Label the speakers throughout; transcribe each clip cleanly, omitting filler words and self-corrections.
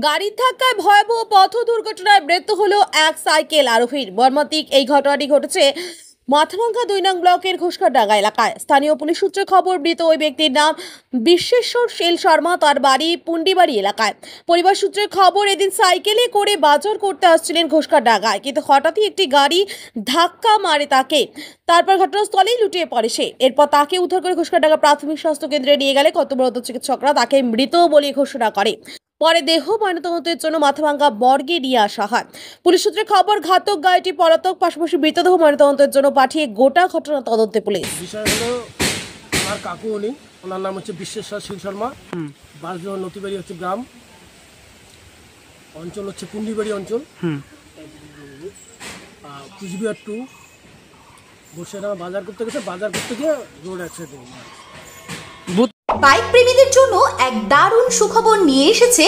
Speaker 1: গাড়ির ধাক্কায় ভয়াবহ পথ দুর্ঘটনায় মৃত্যু হলো এক সাইকেল আরোহীর। মর্মান্তিক এই ঘটনাটি ঘটেছে মাথাভাঙ্গা ২ নং ব্লকের ঘোষকারডাঙ্গা এলাকায়। স্থানীয় পুলিশ সূত্রে খবর, মৃত ওই ব্যক্তির নাম বিশ্বেশ্বর শীল শর্মা। তার বাড়ি পুন্ডিবাড়ি এলাকায়। পরিবার সূত্রে খবর, এদিন সাইকেলে করে বাজার করতে আসছিলেন ঘোষকারডাঙ্গায়, কিন্তু হঠাৎই একটি গাড়ি ধাক্কা মারে তাকে। তারপর ঘটনাস্থলেই লুটিয়ে পড়ে সে। এরপর তাকে উদ্ধার করে ঘোষকারডাঙ্গা প্রাথমিক স্বাস্থ্য কেন্দ্রে নিয়ে গেলে কর্তব্যরত চিকিৎসকরা তাকে মৃত বলে ঘোষণা করে। পরে দেহ ময়নাতদন্তের জন্য মাথাভাঙ্গা মর্গে নিয়ে আসা হয়। পুলিশ সূত্রে খবর, ঘাতক গাড়িটি পলাতক, পাশাপাশি মৃতদেহ ময়নাতদন্তের জন্য পাঠিয়ে গোটা ঘটনা তদন্তে পুলিশ।
Speaker 2: বিষয় হলো, আমার কাকু উনি, ওনার নাম হচ্ছে বিশ্বেশ্বর শীল শর্মা। বাসজোহর নতিবাড়ি হচ্ছে গ্রাম, অঞ্চল হচ্ছে পুন্ডিবাড়ি অঞ্চল, কুচবিহার টু বসেরা বাজার করতে গেছে। বাজার করতে গিয়ে রোড অ্যাক্সিডেন্ট।
Speaker 3: বাইক প্রেমীদের জন্য এক দারুণ সুখবর নিয়ে এসেছে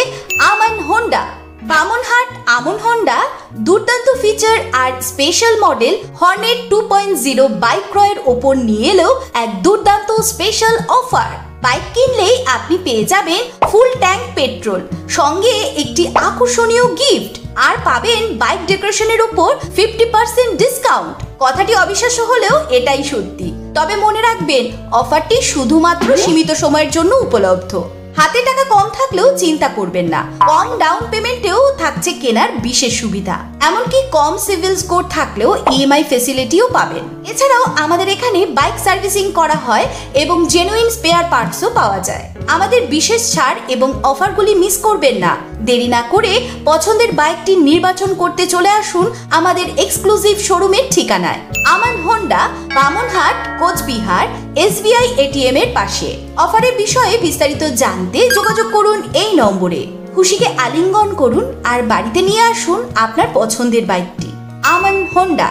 Speaker 3: আমান হোন্ডা। বামনহাট আমন হোন্ডা দুর্দান্ত ফিচার আর স্পেশাল মডেল হর্নেট 2.0 বাইক ক্রয়ের ওপর নিয়ে এলো এক দুর্দান্ত স্পেশাল অফার। বাইক কিনলেই আপনি পেয়ে যাবেন ফুল ট্যাঙ্ক পেট্রোল, সঙ্গে একটি আকর্ষণীয় গিফট, আর পাবেন বাইক ডেকোরেশনের উপর 50% ডিসকাউন্ট। কথাটি অবিশ্বাস্য হলেও এটাই সত্যি। তবে মনে রাখবেন, অফারটি শুধুমাত্র সীমিত সময়ের জন্য উপলব্ধ। হাতে টাকা কম থাকলেও চিন্তা করবেন না, কম ডাউন পেমেন্টেও থাকছে কেনার বিশেষ সুবিধা। এমনকি কম সিভিল স্কোর থাকলেও ইএমআই ফেসিলিটিও পাবেন। এছাড়াও আমাদের এখানে বাইক সার্ভিসিং করা হয় এবং জেনুইন স্পেয়ার পার্টসও পাওয়া যায়। আমাদের বিশেষ ছাড় এবং অফারগুলি মিস করবেন না। দেরি না করে পছন্দের বাইকটি নির্বাচন করতে চলে আসুন আমাদের এক্সক্লুসিভ শোরুমের ঠিকানায়, আমান Honda, Bamanhat, Cooch Behar, SBI ATM এর পাশে। অফারের বিষয়ে বিস্তারিত জানতে যোগাযোগ করুন এই নম্বরে। খুশিকে আলিঙ্গন করুন আর বাড়িতে নিয়ে আসুন আপনার পছন্দের বাইকটি। আমান হোন্ডা।